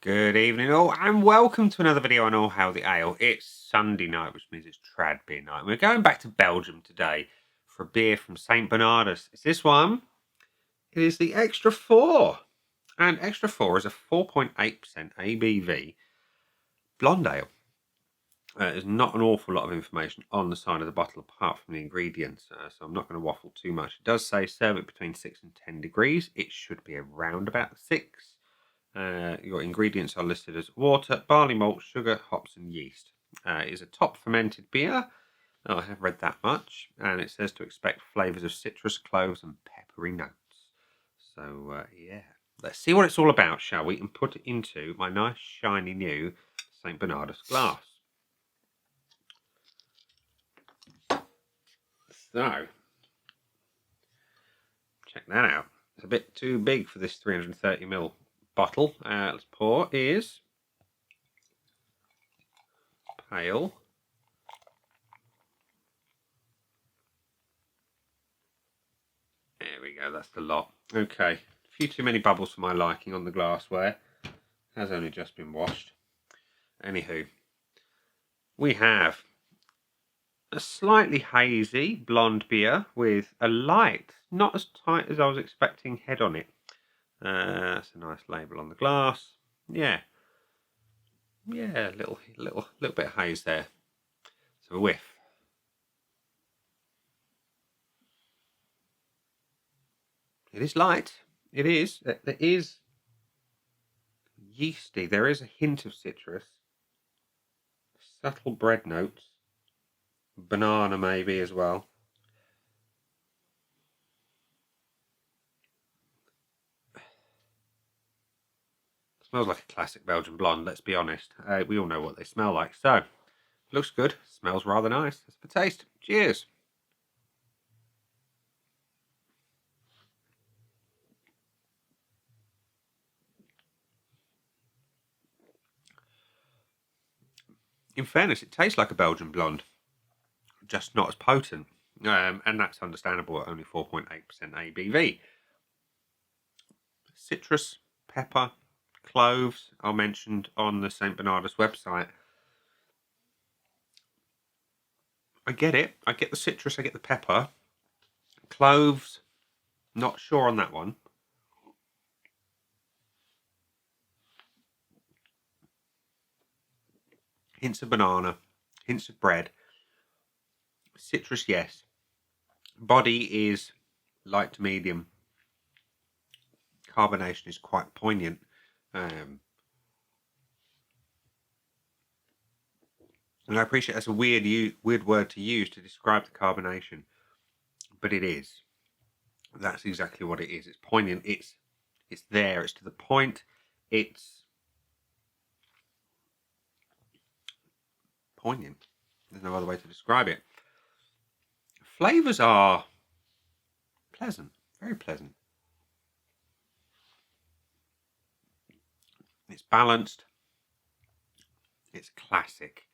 Good evening all and welcome to another video on All Hail the Ale. It's Sunday night, which means it's trad beer night. We're going back to Belgium today for a beer from St. Bernardus. It's this one. It is the Extra 4. And Extra 4 is a 4.8% ABV blonde ale. There's not an awful lot of information on the side of the bottle apart from the ingredients, so I'm not going to waffle too much. It does say serve it between 6 and 10 degrees. It should be around about 6. Your ingredients are listed as water, barley malt, sugar, hops, and yeast. It is a top fermented beer. I have read that much, and it says to expect flavours of citrus, cloves, and peppery notes. So, yeah, let's see what it's all about, shall we? And put it into my nice, shiny new St. Bernardus glass. So, check that out. It's a bit too big for this 330ml bottle. Let's pour is pale. There we go, that's the lot. Okay, a few too many bubbles for my liking on the glassware. Has only just been washed. Anywho, we have a slightly hazy blonde beer with a light, not as tight as I was expecting, head on it. That's a nice label on the glass. Yeah, a little bit of haze there. So a whiff. It is light. It is. There is yeasty. There is a hint of citrus. Subtle bread notes. Banana maybe as well. Smells like a classic Belgian blonde, let's be honest. We all know what they smell like. So, looks good. Smells rather nice. Let's have a taste. Cheers. In fairness, it tastes like a Belgian blonde, just not as potent. And that's understandable at only 4.8% ABV. Citrus, pepper, cloves are mentioned on the St. Bernardus website. I get it. I get the citrus, I get the pepper. Cloves, not sure on that one. Hints of banana, hints of bread. Citrus, yes. Body is light to medium. Carbonation is quite poignant. And I appreciate that's a weird word to use to describe the carbonation, but it is. That's exactly what it is. It's poignant. It's there. It's to the point. It's poignant. There's no other way to describe it. Flavours are pleasant, very pleasant. It's balanced. It's classic.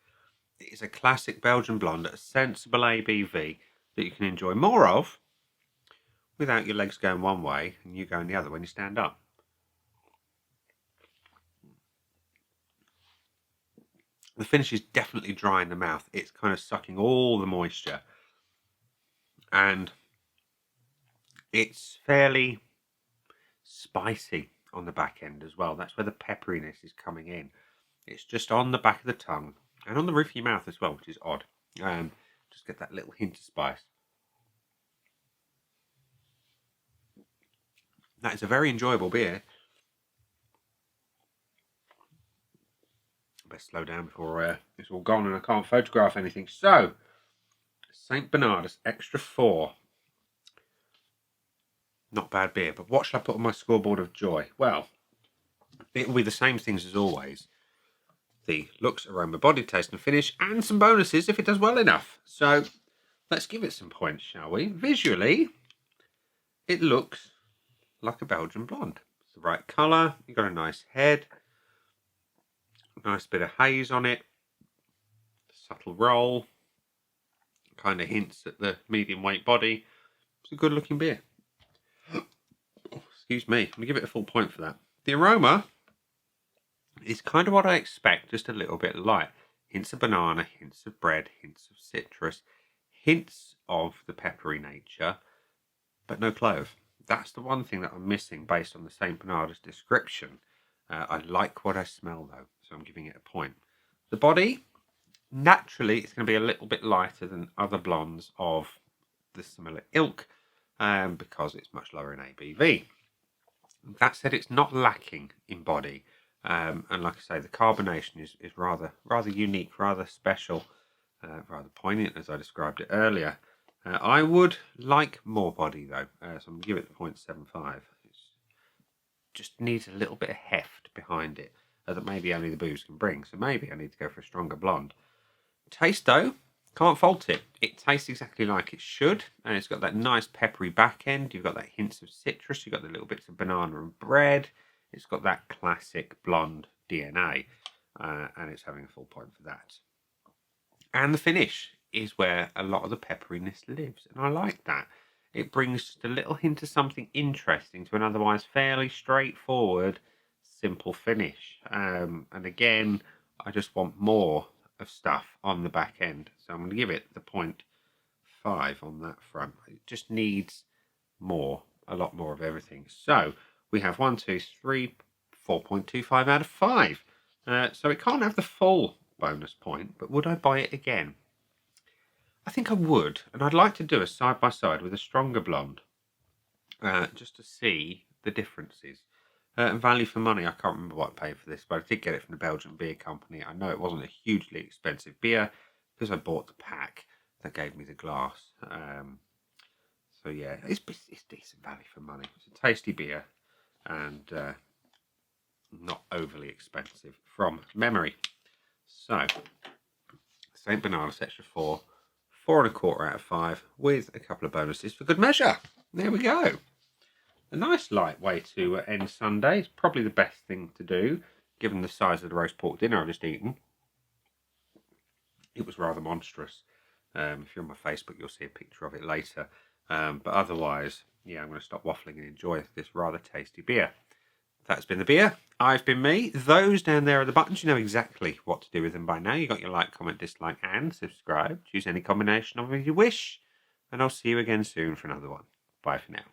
It is a classic Belgian blonde at a sensible ABV that you can enjoy more of without your legs going one way and you going the other when you stand up. The finish is definitely dry in the mouth. It's kind of sucking all the moisture. And it's fairly spicy on the back end as well. That's where the pepperiness is coming in. It's just on the back of the tongue and on the roof of your mouth as well, which is odd. Just get that little hint of spice. That is a very enjoyable beer. Best slow down before it's all gone and I can't photograph anything. So, St. Bernardus Extra 4. Not bad beer, but what shall I put on my scoreboard of joy? Well, it will be the same things as always. The looks, aroma, body, taste and finish, and some bonuses if it does well enough. So, let's give it some points, shall we? Visually, it looks like a Belgian blonde. It's the right colour, you've got a nice head, nice bit of haze on it, subtle roll, kind of hints at the medium weight body. It's a good looking beer. Excuse me, I'm going to give it a full point for that. The aroma It's kind of what I expect, just a little bit light. Hints of banana, hints of bread, hints of citrus, hints of the peppery nature, but no clove. That's the one thing that I'm missing based on the St. Bernardus description. I like what I smell though, so I'm giving it a point. The body, naturally, it's going to be a little bit lighter than other blondes of the similar ilk because it's much lower in ABV. That said, it's not lacking in body. And like I say, the carbonation is rather unique, rather special, rather poignant, as I described it earlier. I would like more body though, so I'm going to give it the 0.75. It just needs a little bit of heft behind it that maybe only the booze can bring. So maybe I need to go for a stronger blonde. Taste though, can't fault it. It tastes exactly like it should, and it's got that nice peppery back end. You've got that hints of citrus. You've got the little bits of banana and bread. It's got that classic blonde DNA, and it's having a full point for that. And the finish is where a lot of the pepperiness lives, and I like that. It brings just a little hint of something interesting to an otherwise fairly straightforward, simple finish. And again, I just want more of stuff on the back end, so I'm going to give it the 0.5 on that front. It just needs more, a lot more of everything. So we have 1, 2, 3, 4.25 out of 5. So it can't have the full bonus point, but would I buy it again? I think I would, and I'd like to do a side by side with a stronger blonde, just to see the differences. And value for money, I can't remember what I paid for this, but I did get it from the Belgian Beer Company. I know it wasn't a hugely expensive beer because I bought the pack that gave me the glass. So yeah, it's decent value for money. It's a tasty beer and not overly expensive from memory. So, St. Bernardus Extra 4, 4.25 out of 5 with a couple of bonuses for good measure. There we go. A nice light way to end Sunday. It's probably the best thing to do, given the size of the roast pork dinner I've just eaten. It was rather monstrous. If you're on my Facebook, you'll see a picture of it later. But otherwise, yeah, I'm going to stop waffling and enjoy this rather tasty beer. That's been the beer. I've been me. Those down there are the buttons. You know exactly what to do with them by now. You got your like, comment, dislike, and subscribe. Choose any combination of them if you wish. And I'll see you again soon for another one. Bye for now.